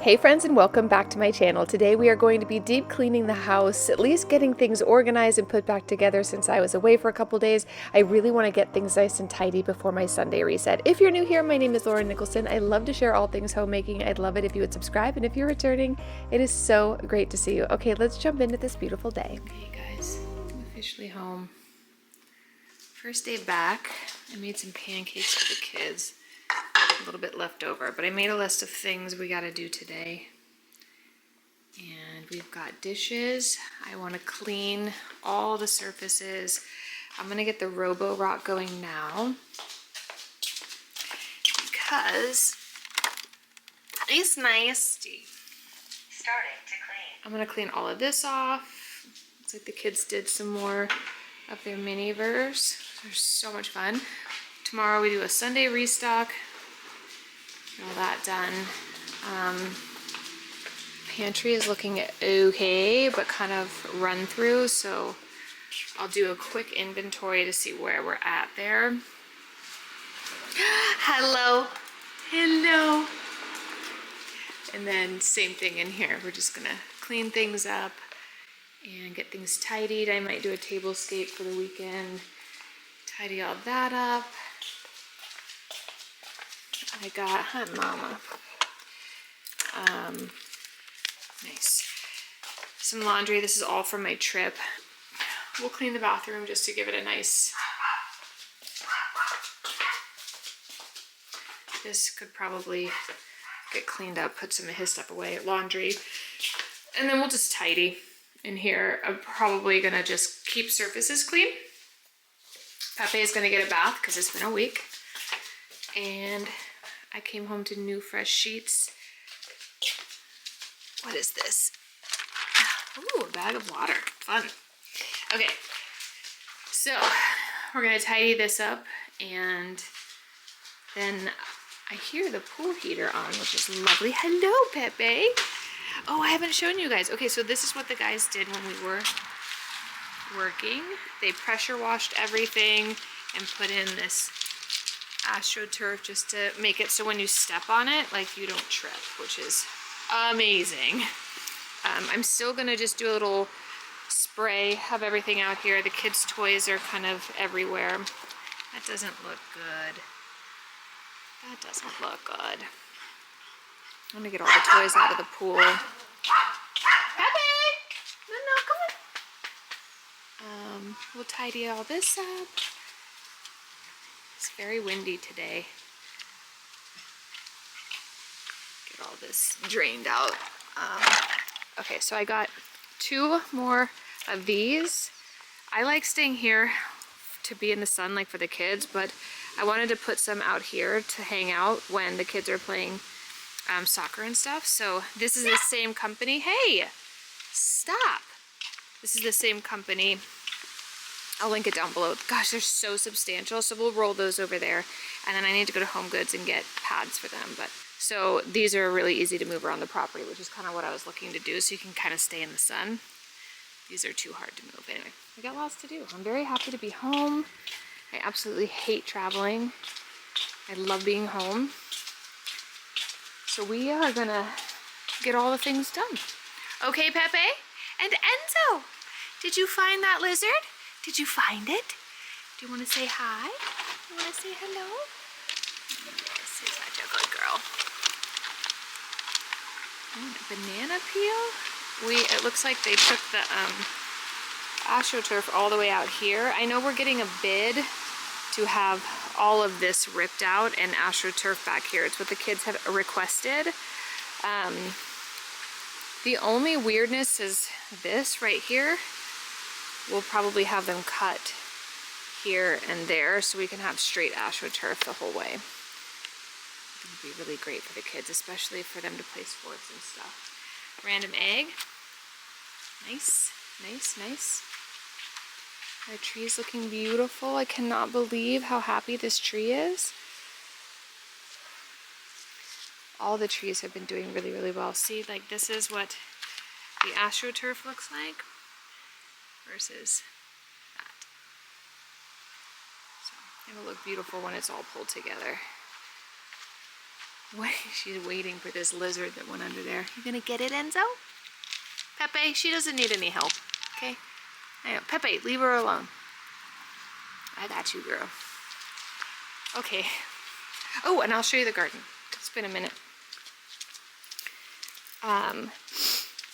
Hey friends, and welcome back to my channel. Today we are going to be deep cleaning the house, at least getting things organized and put back together since I was away for a couple days. I really want to get things nice and tidy before my Sunday reset. If you're new here, my name is Nicholsen. I love to share all things homemaking. I'd love it if you would subscribe, and if you're returning, it is so great to see you. Okay, let's jump into this beautiful day. Okay guys, I'm officially home. First day back. I made some pancakes for the kids. A little bit left over, but I made a list of things we got to do today. And we've got dishes. I want to clean all the surfaces. I'm going to get the Robo Rock going now because it's nasty. Starting to clean. I'm going to clean all of this off. Looks like the kids did some more of their mini verse. They're so much fun. Tomorrow we do a Sunday restock. All that done. Pantry is looking okay, but kind of run through, so I'll do a quick inventory to see where we're at there. Hello. Hello. And then same thing in here. We're just gonna clean things up and get things tidied. I might do a tablescape for the weekend. Tidy all that up. I got, hi mama. Nice. Some laundry. This is all from my trip. We'll clean the bathroom just to give it a nice. This could probably get cleaned up, put some of his stuff away, laundry. And then we'll just tidy in here. I'm probably gonna just keep surfaces clean. Pepe is gonna get a bath because it's been a week. And I came home to new fresh sheets. What is this? Ooh, a bag of water. Fun. Okay, so we're gonna tidy this up, and then I hear the pool heater on, which is lovely. Hello, Pepe. Oh, I haven't shown you guys. Okay, so this is what the guys did when we were working. They pressure washed everything and put in this AstroTurf just to make it so when you step on it, like, you don't trip, which is amazing. I'm still gonna just do a little spray of everything out here. The kids' toys are kind of everywhere. That doesn't look good. That doesn't look good. I'm gonna get all the toys out of the pool. Pepe! No, come on. We'll tidy all this up. It's very windy today. Get all this drained out. Okay, so I got 2 more of these. I like staying here to be in the sun, like for the kids, but I wanted to put some out here to hang out when the kids are playing soccer and stuff. So this is the same company. Hey, stop. This is the same company. I'll link it down below. Gosh, they're so substantial. So we'll roll those over there. And then I need to go to Home Goods and get pads for them. But so these are really easy to move around the property, which is kind of what I was looking to do. So you can kind of stay in the sun. These are too hard to move. Anyway, I got lots to do. I'm very happy to be home. I absolutely hate traveling. I love being home. So we are gonna get all the things done. Okay, Pepe? And Enzo, did you find that lizard? Did you find it? Do you want to say hi? You want to say hello? Yes, you're such a good girl. Banana peel? It looks like they took the AstroTurf all the way out here. I know we're getting a bid to have all of this ripped out and AstroTurf back here. It's what the kids have requested. The only weirdness is this right here. We'll probably have them cut here and there so we can have straight AstroTurf the whole way. It would be really great for the kids, especially for them to play sports and stuff. Random egg. Nice, nice, nice. Our tree is looking beautiful. I cannot believe how happy this tree is. All the trees have been doing really, really well. See, like, this is what the AstroTurf looks like versus that. So it'll look beautiful when it's all pulled together. What? She's waiting for this lizard that went under there. You gonna get it, Enzo? Pepe, she doesn't need any help, okay? I know. Pepe, leave her alone. I got you, girl. Okay. Oh, and I'll show you the garden. It's been a minute.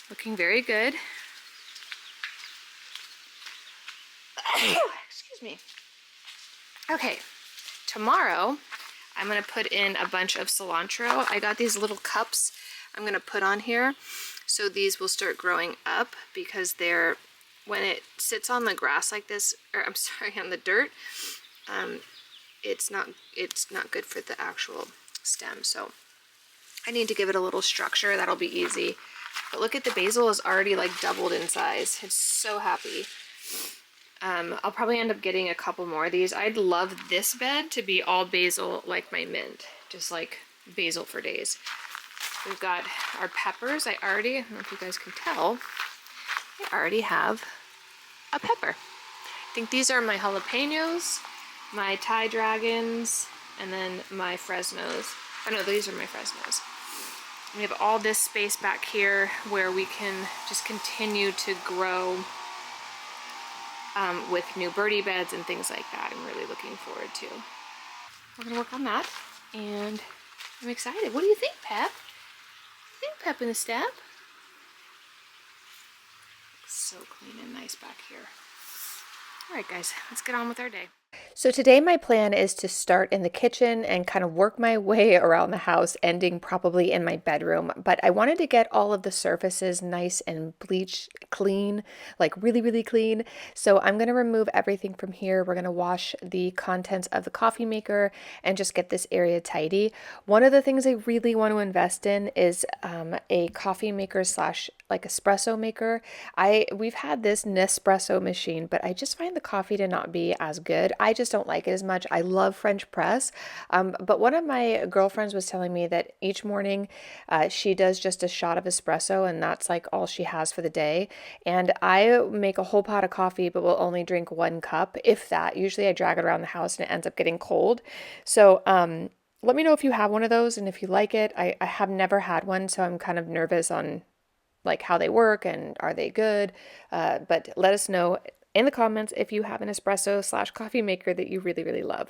Looking very good. Excuse me. Okay, tomorrow I'm gonna put in a bunch of cilantro. I got these little cups I'm gonna put on here, so these will start growing up because they're, when it sits on the grass like this, or I'm sorry, on the dirt, it's not good for the actual stem. So I need to give it a little structure. That'll be easy. But look at the basil is already like doubled in size. It's so happy. I'll probably end up getting a couple more of these. I'd love this bed to be all basil like my mint, just like basil for days. We've got our peppers. I don't know if you guys can tell, I already have a pepper. I think these are my jalapenos, my Thai dragons, and then my Fresnos. Oh no, these are my Fresnos. We have all this space back here where we can just continue to grow with new birdie beds and things like that. I'm really looking forward to. We're gonna work on that, and I'm excited. What do you think, Pep? You think Pep in the step? So clean and nice back here. All right, guys, let's get on with our day. So today my plan is to start in the kitchen and kind of work my way around the house, ending probably in my bedroom. But I wanted to get all of the surfaces nice and bleached clean, like really, really clean. So I'm going to remove everything from here. We're going to wash the contents of the coffee maker and just get this area tidy. One of the things I really want to invest in is a coffee maker slash like espresso maker. We've had this Nespresso machine, but I just find the coffee to not be as good. I just don't like it as much. I love French press, but one of my girlfriends was telling me that each morning she does just a shot of espresso, and that's like all she has for the day. And I make a whole pot of coffee, but will only drink 1 cup, if that. Usually I drag it around the house and it ends up getting cold. So let me know if you have one of those and if you like it. I have never had one, so I'm kind of nervous on like how they work and are they good. But let us know in the comments if you have an espresso slash coffee maker that you really, really love.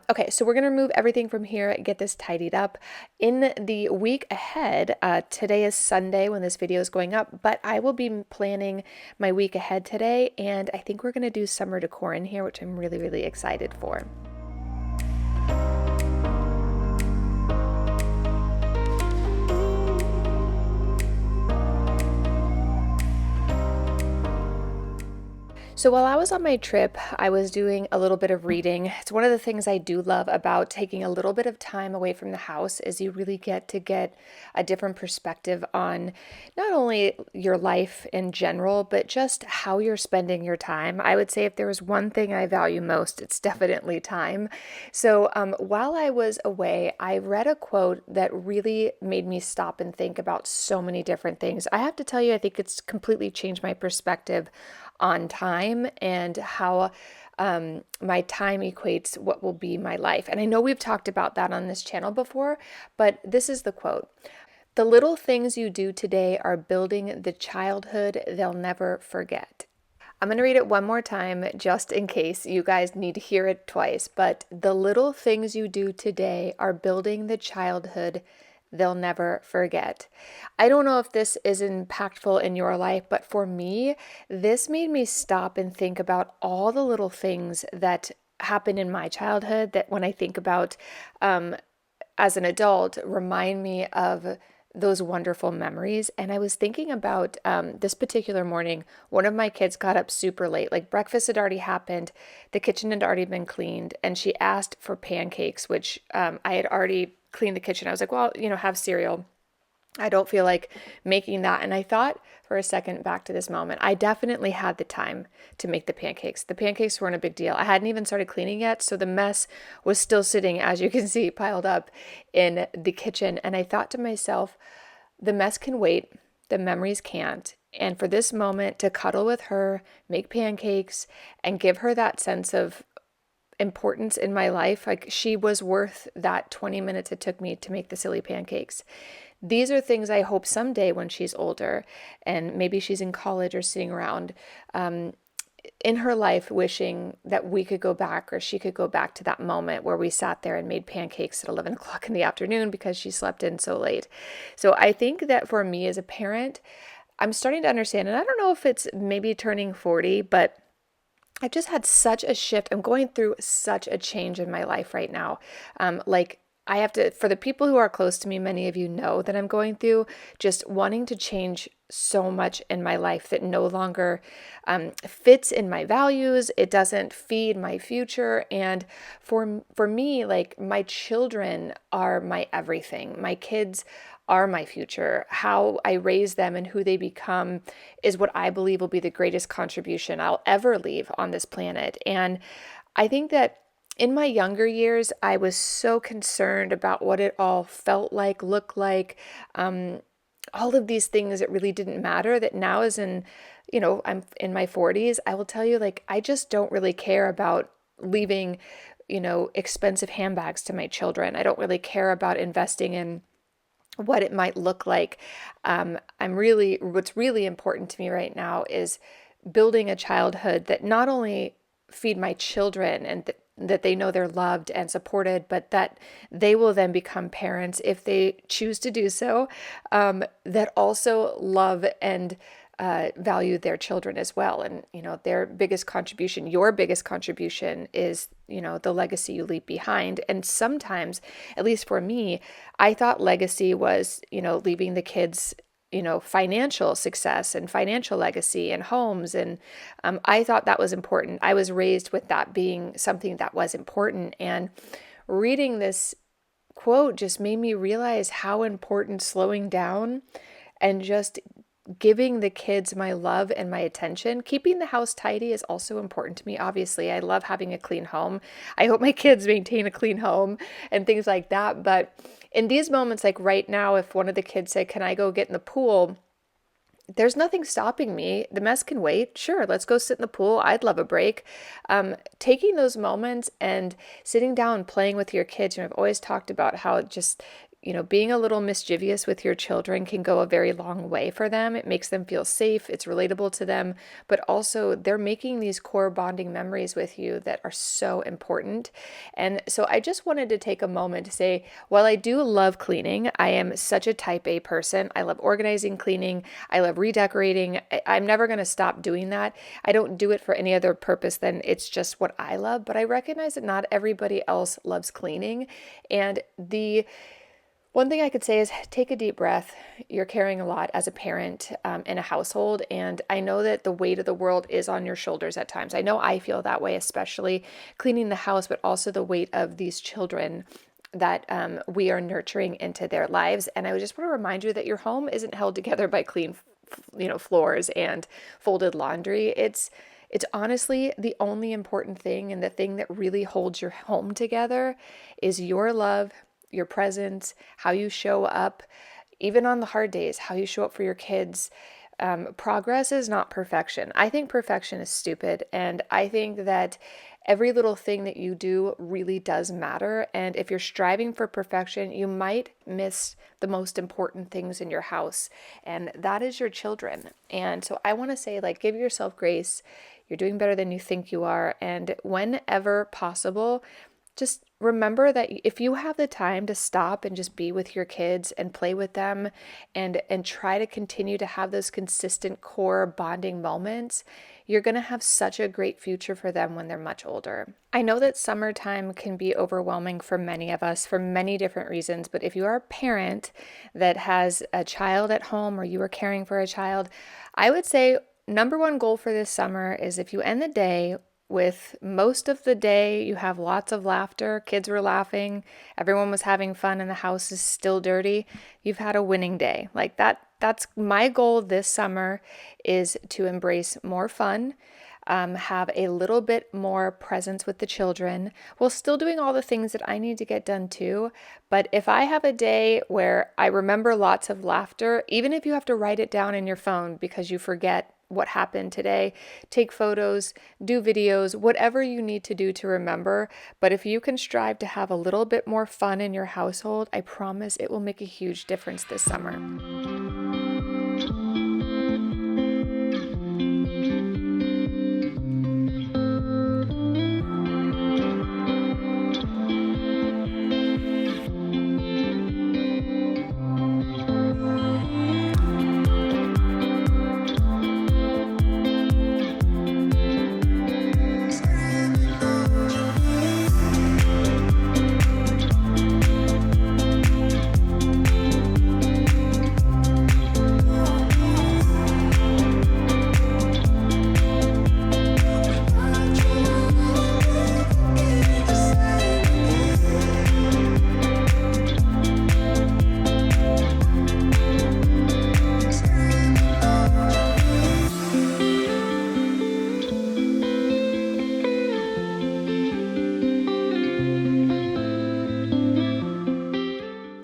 Okay, so we're going to remove everything from here, get this tidied up. In the week ahead, today is Sunday when this video is going up, but I will be planning my week ahead today, and I think we're going to do summer decor in here, which I'm really, really excited for. So while I was on my trip, I was doing a little bit of reading. It's one of the things I do love about taking a little bit of time away from the house is you really get to get a different perspective on not only your life in general, but just how you're spending your time. I would say if there was one thing I value most, it's definitely time. So while I was away, I read a quote that really made me stop and think about so many different things. I have to tell you, I think it's completely changed my perspective on time and how my time equates what will be my life. And I know we've talked about that on this channel before, but this is the quote. "The little things you do today are building the childhood they'll never forget." I'm going to read it one more time just in case you guys need to hear it twice, but the little things you do today are building the childhood they'll never forget. I don't know if this is impactful in your life, but for me, this made me stop and think about all the little things that happened in my childhood that when I think about as an adult remind me of those wonderful memories. And I was thinking about this particular morning, one of my kids got up super late, like breakfast had already happened, the kitchen had already been cleaned, and she asked for pancakes, which I had already cleaned the kitchen. I was like, well, have cereal. I don't feel like making that. And I thought for a second back to this moment, I definitely had the time to make the pancakes. The pancakes weren't a big deal. I hadn't even started cleaning yet, so the mess was still sitting, as you can see, piled up in the kitchen. And I thought to myself, the mess can wait, the memories can't. And for this moment to cuddle with her, make pancakes, and give her that sense of importance in my life. Like she was worth that 20 minutes it took me to make the silly pancakes. These are things I hope someday when she's older and maybe she's in college or sitting around in her life wishing that we could go back or she could go back to that moment where we sat there and made pancakes at 11 o'clock in the afternoon because she slept in so late. So I think that for me as a parent, I'm starting to understand, and I don't know if it's maybe turning 40, but I just had such a shift. I'm going through such a change in my life right now. Like I have to, for the people who are close to me, many of you know that I'm going through just wanting to change so much in my life that no longer fits in my values. It doesn't feed my future. And for me, like my children are my everything. My kids are my future. How I raise them and who they become is what I believe will be the greatest contribution I'll ever leave on this planet. And I think that in my younger years, I was so concerned about what it all felt like, looked like, all of these things that really didn't matter. That now, as in, I'm in my 40s, I will tell you, like, I just don't really care about leaving, expensive handbags to my children. I don't really care about investing in what it might look like. What's really important to me right now is building a childhood that not only feed my children and that they know they're loved and supported, but that they will then become parents if they choose to do so, that also love and value their children as well. And, their biggest contribution, your biggest contribution is, the legacy you leave behind. And sometimes, at least for me, I thought legacy was, leaving the kids, financial success and financial legacy and homes. And I thought that was important. I was raised with that being something that was important. And reading this quote just made me realize how important slowing down and just giving the kids my love and my attention. Keeping the house tidy is also important to me. Obviously, I love having a clean home. I hope my kids maintain a clean home and things like that. But in these moments, like right now, if one of the kids said, "Can I go get in the pool?" There's nothing stopping me. The mess can wait. Sure, let's go sit in the pool. I'd love a break. Taking those moments and sitting down, playing with your kids. I've always talked about how just being a little mischievous with your children can go a very long way for them. It makes them feel safe. It's relatable to them, but also they're making these core bonding memories with you that are so important. And so I just wanted to take a moment to say, while I do love cleaning, I am such a type A person. I love organizing, cleaning. I love redecorating. I'm never going to stop doing that. I don't do it for any other purpose than it's just what I love, but I recognize that not everybody else loves cleaning. And the one thing I could say is take a deep breath. You're carrying a lot as a parent in a household, and I know that the weight of the world is on your shoulders at times. I know I feel that way, especially cleaning the house, but also the weight of these children that we are nurturing into their lives. And I just want to remind you that your home isn't held together by clean, floors and folded laundry. It's honestly the only important thing, and the thing that really holds your home together is your love, your presence, how you show up, even on the hard days, how you show up for your kids. Progress is not perfection. I think perfection is stupid. And I think that every little thing that you do really does matter. And if you're striving for perfection, you might miss the most important things in your house. And that is your children. And so I want to say, like, give yourself grace. You're doing better than you think you are. And whenever possible, just remember that if you have the time to stop and just be with your kids and play with them and try to continue to have those consistent core bonding moments, you're going to have such a great future for them when they're much older. I know that summertime can be overwhelming for many of us for many different reasons, but if you are a parent that has a child at home or you are caring for a child, I would say number one goal for this summer is if you end the day with most of the day, you have lots of laughter, kids were laughing, everyone was having fun, and the house is still dirty, you've had a winning day. Like that's my goal this summer, is to embrace more fun, have a little bit more presence with the children, while still doing all the things that I need to get done too. But if I have a day where I remember lots of laughter, even if you have to write it down in your phone because you forget what happened today. Take photos, do videos, whatever you need to do to remember. But if you can strive to have a little bit more fun in your household, I promise it will make a huge difference this summer.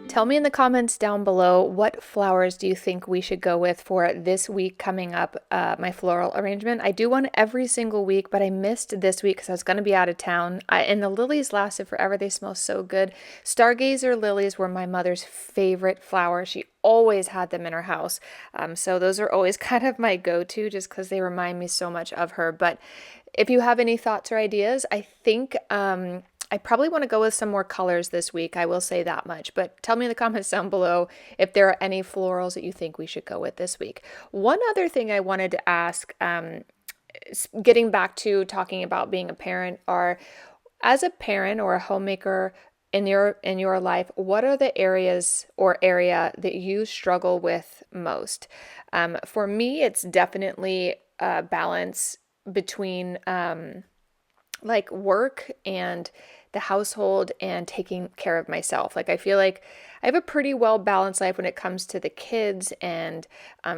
Tell me in the comments down below, what flowers do you think we should go with for this week coming up, my floral arrangement. I do one every single week, but I missed this week because I was going to be out of town. And the lilies lasted forever. They smell so good. Stargazer lilies were my mother's favorite flower. She always had them in her house. So those are always kind of my go-to just because they remind me so much of her. But if you have any thoughts or ideas, I think I probably want to go with some more colors this week. I will say that much. But tell me in the comments down below if there are any florals that you think we should go with this week. One other thing I wanted to ask, getting back to talking about being a parent, are as a parent or a homemaker in your life, what are the areas or area that you struggle with most? For me, it's definitely a balance between like work and the household and taking care of myself. Like I feel like I have a pretty well balanced life when it comes to the kids and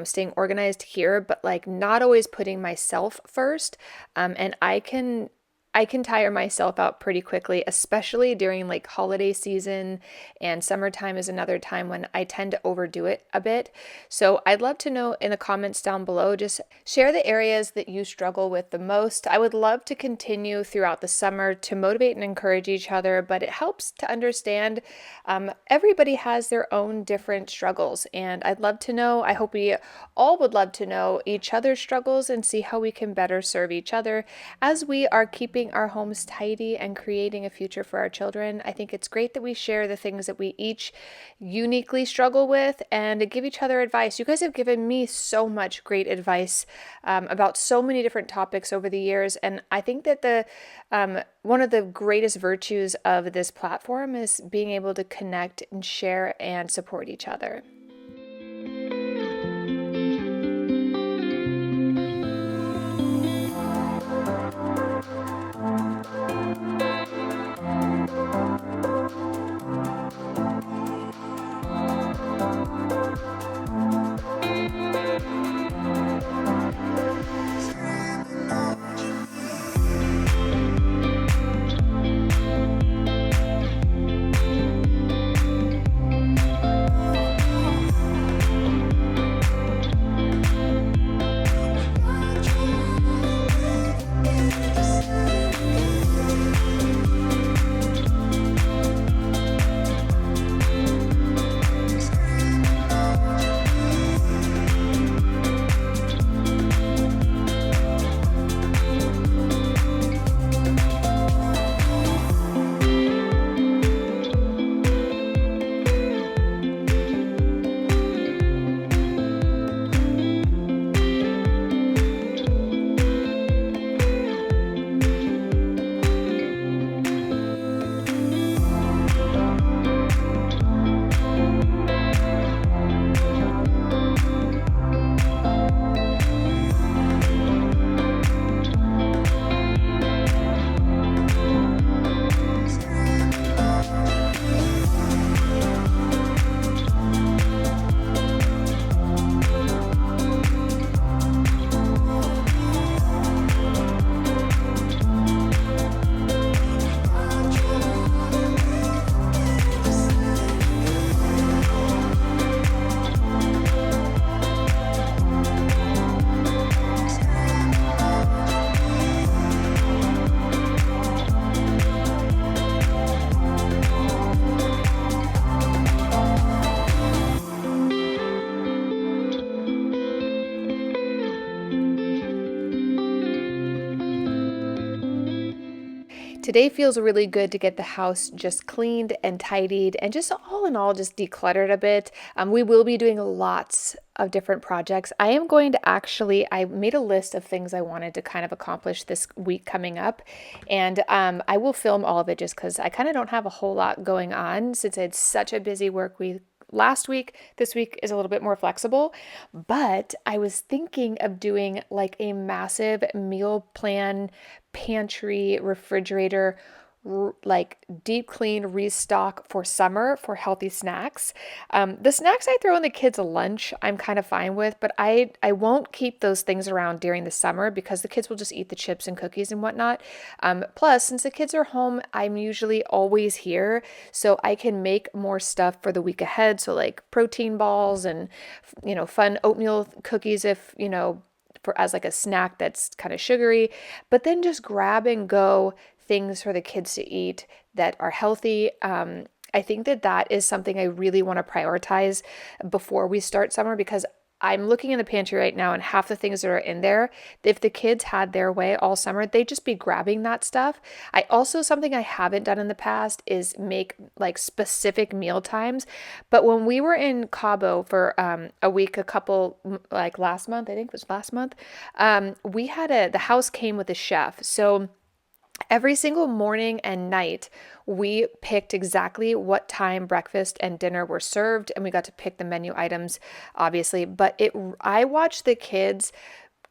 staying organized here, but like not always putting myself first. And I can tire myself out pretty quickly, especially during like holiday season, and summertime is another time when I tend to overdo it a bit. So I'd love to know in the comments down below, just share the areas that you struggle with the most. I would love to continue throughout the summer to motivate and encourage each other, but it helps to understand everybody has their own different struggles. And I'd love to know, I hope we all would love to know each other's struggles and see how we can better serve each other as we are keeping our homes tidy and creating a future for our children. I think it's great that we share the things that we each uniquely struggle with and give each other advice. You guys have given me so much great advice about so many different topics over the years, and I think that the one of the greatest virtues of this platform is being able to connect and share and support each other. Today feels really good to get the house just cleaned and tidied and just all in all just decluttered a bit. We will be doing lots of different projects. I am going to I made a list of things I wanted to kind of accomplish this week coming up, and I will film all of it just because I kind of don't have a whole lot going on since I had such a busy work week last week. This week is a little bit more flexible, but I was thinking of doing like a massive meal plan, pantry, refrigerator, like deep clean restock for summer for healthy snacks. The snacks I throw in the kids' lunch, I'm kind of fine with, but I won't keep those things around during the summer because the kids will just eat the chips and cookies and whatnot. Plus, since the kids are home, I'm usually always here, so I can make more stuff for the week ahead. So like protein balls and fun oatmeal cookies if for as like a snack that's kind of sugary, but then just grab and go things for the kids to eat that are healthy. I think that is something I really want to prioritize before we start summer because I'm looking in the pantry right now and half the things that are in there, if the kids had their way all summer, they'd just be grabbing that stuff. Something I haven't done in the past is make like specific meal times. But when we were in Cabo for a week, like last month, I think it was last month, we had the house came with a chef. So every single morning and night, we picked exactly what time breakfast and dinner were served, and we got to pick the menu items, obviously. But I watched the kids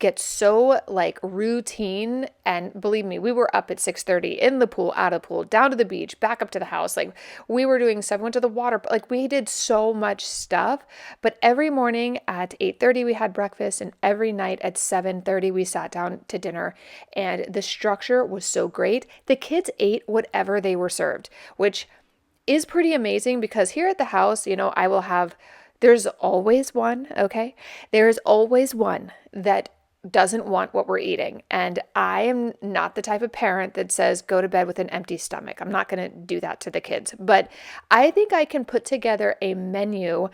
get so like routine, and believe me, we were up at 6:30 in the pool, out of the pool, down to the beach, back up to the house. Like we were doing stuff, went to the water, like we did so much stuff. But every morning at 8:30 we had breakfast, and every night at 7:30 we sat down to dinner, and the structure was so great. The kids ate whatever they were served, which is pretty amazing because here at the house, there's always one, okay? There's always one that doesn't want what we're eating. And I am not the type of parent that says go to bed with an empty stomach. I'm not going to do that to the kids. But I think I can put together a menu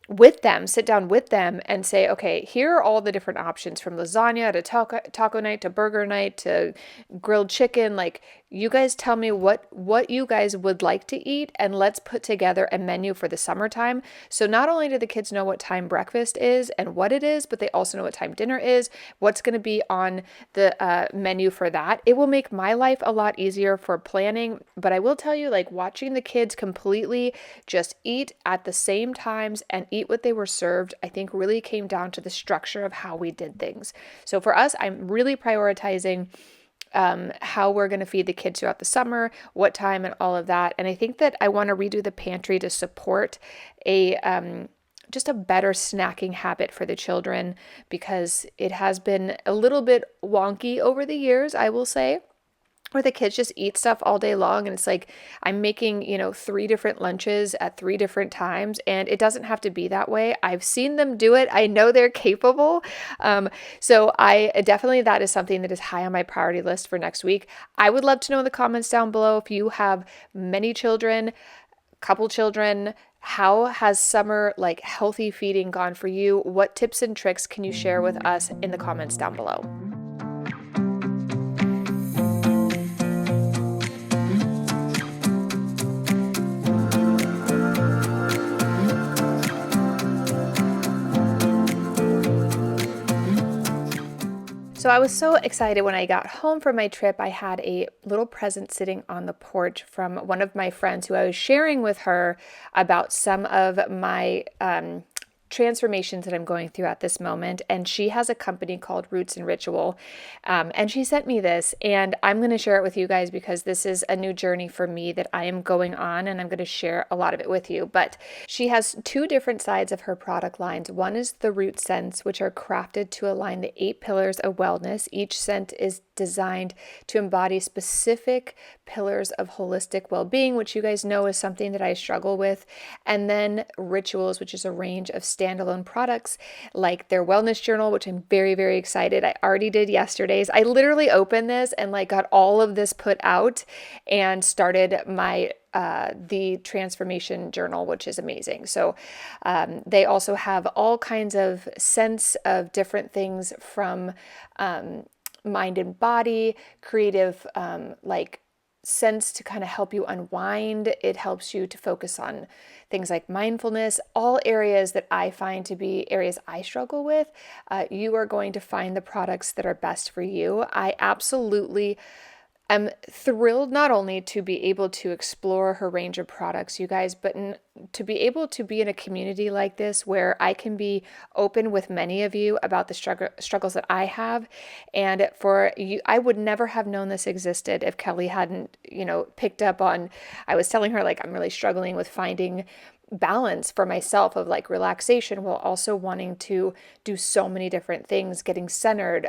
with them, sit down with them and say, okay, here are all the different options from lasagna to taco night to burger night to grilled chicken. Like you guys tell me what you guys would like to eat, and let's put together a menu for the summertime. So not only do the kids know what time breakfast is and what it is, but they also know what time dinner is, what's going to be on the menu for that. It will make my life a lot easier for planning. But I will tell you, like watching the kids completely just eat at the same times and eat what they were served, I think really came down to the structure of how we did things. So for us, I'm really prioritizing how we're going to feed the kids throughout the summer, what time, and all of that. And I think that I want to redo the pantry to support just a better snacking habit for the children because it has been a little bit wonky over the years, I will say, where the kids just eat stuff all day long. And it's like I'm making, 3 different lunches at 3 different times, and it doesn't have to be that way. I've seen them do it. I know they're capable. So that is something that is high on my priority list for next week. I would love to know in the comments down below if you have many children, couple children, how has summer like healthy feeding gone for you? What tips and tricks can you share with us in the comments down below? So I was so excited when I got home from my trip. I had a little present sitting on the porch from one of my friends who I was sharing with her about some of my transformations that I'm going through at this moment. And she has a company called Roots and Ritual. And she sent me this, and I'm going to share it with you guys because this is a new journey for me that I am going on, and I'm going to share a lot of it with you. But she has 2 different sides of her product lines. One is the root scents, which are crafted to align the 8 pillars of wellness. Each scent is designed to embody specific pillars of holistic well-being, which you guys know is something that I struggle with. And then Rituals, which is a range of standalone products like their wellness journal, which I'm very, very excited. I already did yesterday's. I literally opened this and like got all of this put out and started my the transformation journal, which is amazing. So they also have all kinds of scents of different things from mind and body, creative like scents to kind of help you unwind. It helps you to focus on things like mindfulness, all areas that I find to be areas I struggle with. You are going to find the products that are best for you. I absolutely am thrilled not only to be able to explore her range of products, you guys, but to be able to be in a community like this where I can be open with many of you about the struggles that I have. And for you, I would never have known this existed if Kelly hadn't, picked up on, I was telling her, like, I'm really struggling with finding balance for myself of like relaxation while also wanting to do so many different things, getting centered.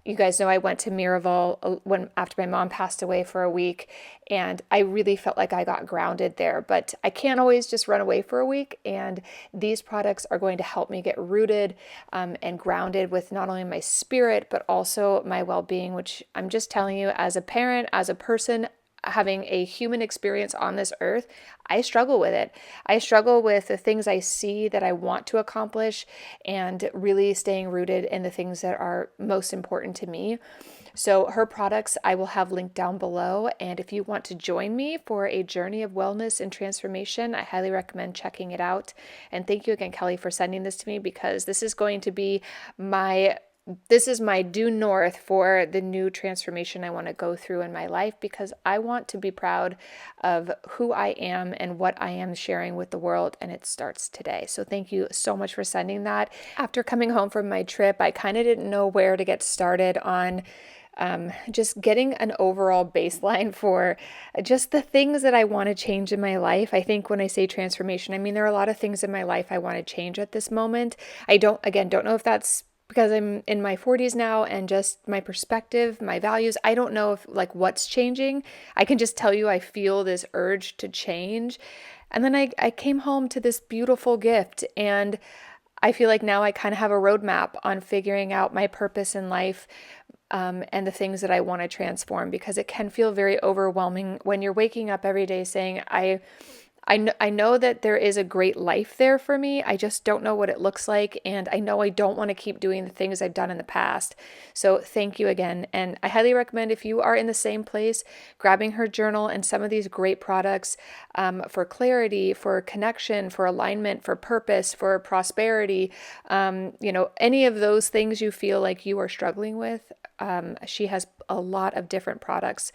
You guys know I went to Miraval after my mom passed away for a week, and I really felt like I got grounded there. But I can't always just run away for a week, and these products are going to help me get rooted and grounded with not only my spirit but also my well-being. Which I'm just telling you, as a parent, as a person, having a human experience on this earth, I struggle with it. I struggle with the things I see that I want to accomplish and really staying rooted in the things that are most important to me. So her products I will have linked down below. And if you want to join me for a journey of wellness and transformation, I highly recommend checking it out. And thank you again, Kelly, for sending this to me, because this is going to be my due north for the new transformation I want to go through in my life, because I want to be proud of who I am and what I am sharing with the world, and it starts today. So thank you so much for sending that. After coming home from my trip, I kind of didn't know where to get started on just getting an overall baseline for just the things that I want to change in my life. I think when I say transformation, I mean, there are a lot of things in my life I want to change at this moment. I don't know if that's because I'm in my 40s now and just my perspective, my values. I don't know if like what's changing. I can just tell you I feel this urge to change. And then I came home to this beautiful gift, and I feel like now I kind of have a roadmap on figuring out my purpose in life, and the things that I want to transform, because it can feel very overwhelming when you're waking up every day saying, I know that there is a great life there for me. I just don't know what it looks like. And I know I don't want to keep doing the things I've done in the past. So thank you again. And I highly recommend, if you are in the same place, grabbing her journal and some of these great products for clarity, for connection, for alignment, for purpose, for prosperity, any of those things you feel like you are struggling with. She has a lot of different products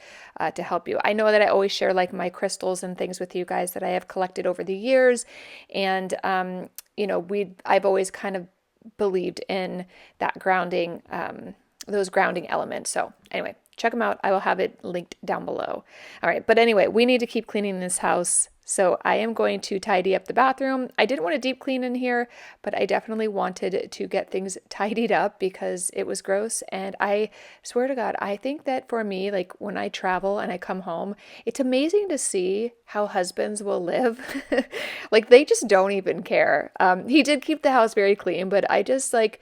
to help you. I know that I always share like my crystals and things with you guys that I have collected over the years. And, I've always kind of believed in that grounding, those grounding elements. So anyway, check them out. I will have it linked down below. All right. But anyway, we need to keep cleaning this house. So I am going to tidy up the bathroom. I didn't want to deep clean in here, but I definitely wanted to get things tidied up because it was gross. And I swear to God, I think that for me, like when I travel and I come home, it's amazing to see how husbands will live. Like they just don't even care. He did keep the house very clean, but I just like,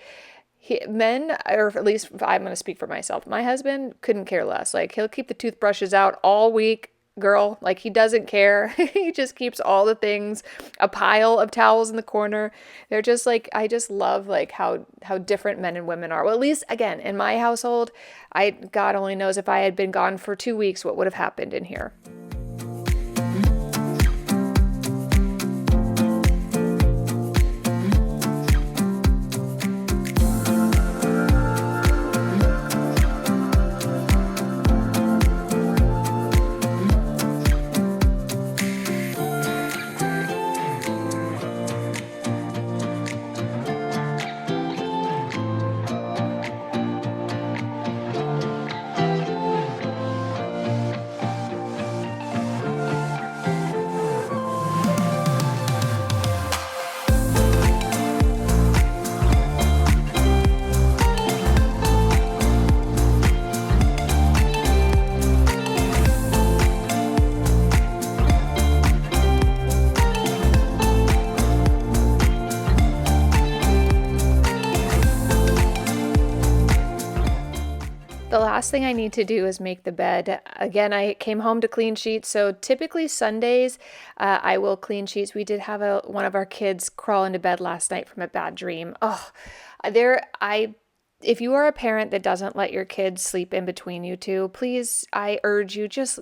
men, or at least I'm going to speak for myself, my husband couldn't care less. Like he'll keep the toothbrushes out all week. Girl, like he doesn't care. He just keeps all the things, a pile of towels in the corner. They're just like, I just love like how different men and women are. Well, at least again, in my household, God only knows if I had been gone for 2 weeks, what would have happened in here. The last thing I need to do is make the bed. Again, I came home to clean sheets. So typically Sundays, I will clean sheets. We did have one of our kids crawl into bed last night from a bad dream. Oh, I if you are a parent that doesn't let your kids sleep in between you two, please, I urge you, just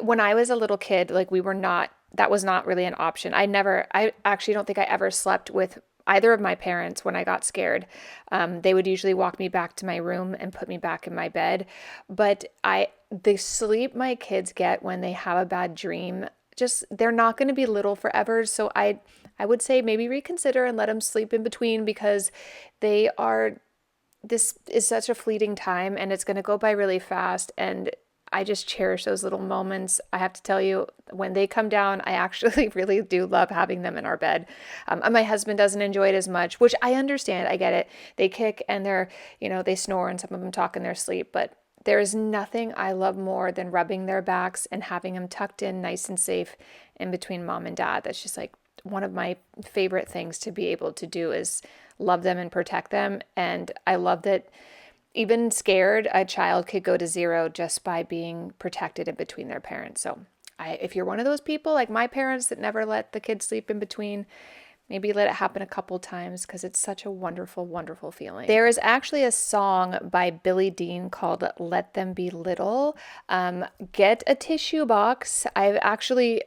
when I was a little kid, like that was not really an option. I actually don't think I ever slept with either of my parents when I got scared. They would usually walk me back to my room and put me back in my bed. But the sleep my kids get when they have a bad dream, just, they're not going to be little forever. So I would say maybe reconsider and let them sleep in between, because this is such a fleeting time and it's going to go by really fast. And I just cherish those little moments. I have to tell you, when they come down, I actually really do love having them in our bed. And my husband doesn't enjoy it as much, which I understand. I get it. They kick and they snore, and some of them talk in their sleep. But there is nothing I love more than rubbing their backs and having them tucked in nice and safe in between mom and dad. That's just like one of my favorite things to be able to do, is love them and protect them. And I love that even scared, a child could go to zero just by being protected in between their parents. So if you're one of those people like my parents that never let the kids sleep in between, maybe let it happen a couple times, because it's such a wonderful, wonderful feeling. There is actually a song by Billie Dean called Let Them Be Little. Get a tissue box. I've actually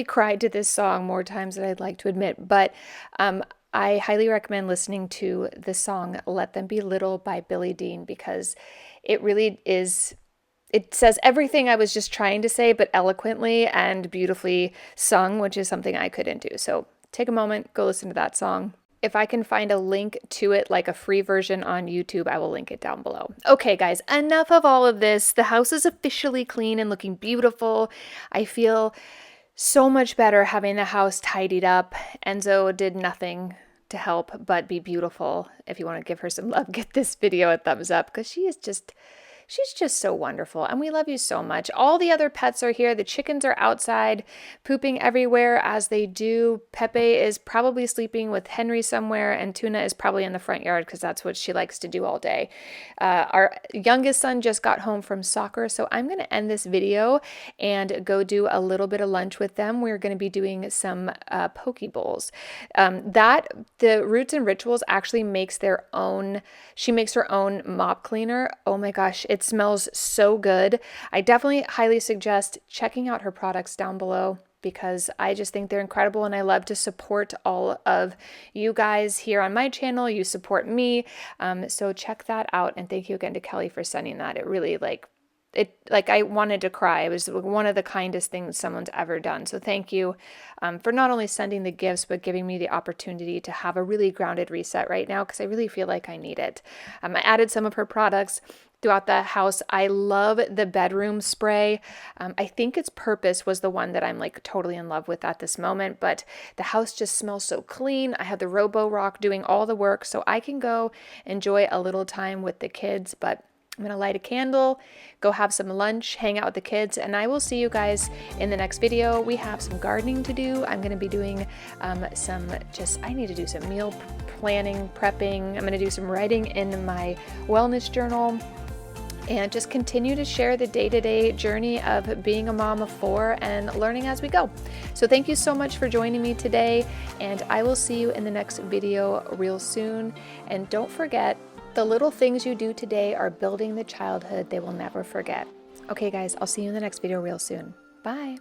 cried to this song more times than I'd like to admit, but I highly recommend listening to the song Let Them Be Little by Billie Dean, because it really is, it says everything I was just trying to say, but eloquently and beautifully sung, which is something I couldn't do. So take a moment, go listen to that song. If I can find a link to it, like a free version on YouTube, I will link it down below. Okay, guys, enough of all of this. The house is officially clean and looking beautiful. I feel so much better having the house tidied up. Enzo did nothing to help but be beautiful. If you want to give her some love, give this video a thumbs up, because she's just so wonderful, and we love you so much. All the other pets are here. The chickens are outside pooping everywhere as they do. Pepe is probably sleeping with Henry somewhere, and Tuna is probably in the front yard because that's what she likes to do all day. Our youngest son just got home from soccer, so I'm going to end this video and go do a little bit of lunch with them. We're going to be doing some poke bowls. The Roots and Rituals actually makes she makes her own mop cleaner. Oh my gosh, it smells so good. I definitely highly suggest checking out her products down below, because I just think they're incredible, and I love to support all of you guys here on my channel. You support me. So check that out, and thank you again to Kelly for sending that. It really I wanted to cry. It was one of the kindest things someone's ever done. So thank you for not only sending the gifts, but giving me the opportunity to have a really grounded reset right now, because I really feel like I need it. I added some of her products throughout the house. I love the bedroom spray. I think its purpose was the one that I'm like totally in love with at this moment, but the house just smells so clean. I have the Robo Rock doing all the work, so I can go enjoy a little time with the kids. But I'm going to light a candle, go have some lunch, hang out with the kids, and I will see you guys in the next video. We have some gardening to do. I'm going to be doing I need to do some meal planning, prepping. I'm going to do some writing in my wellness journal, and just continue to share the day-to-day journey of being a mom of 4 and learning as we go. So thank you so much for joining me today, and I will see you in the next video real soon. And don't forget, the little things you do today are building the childhood they will never forget. Okay, guys, I'll see you in the next video real soon. Bye.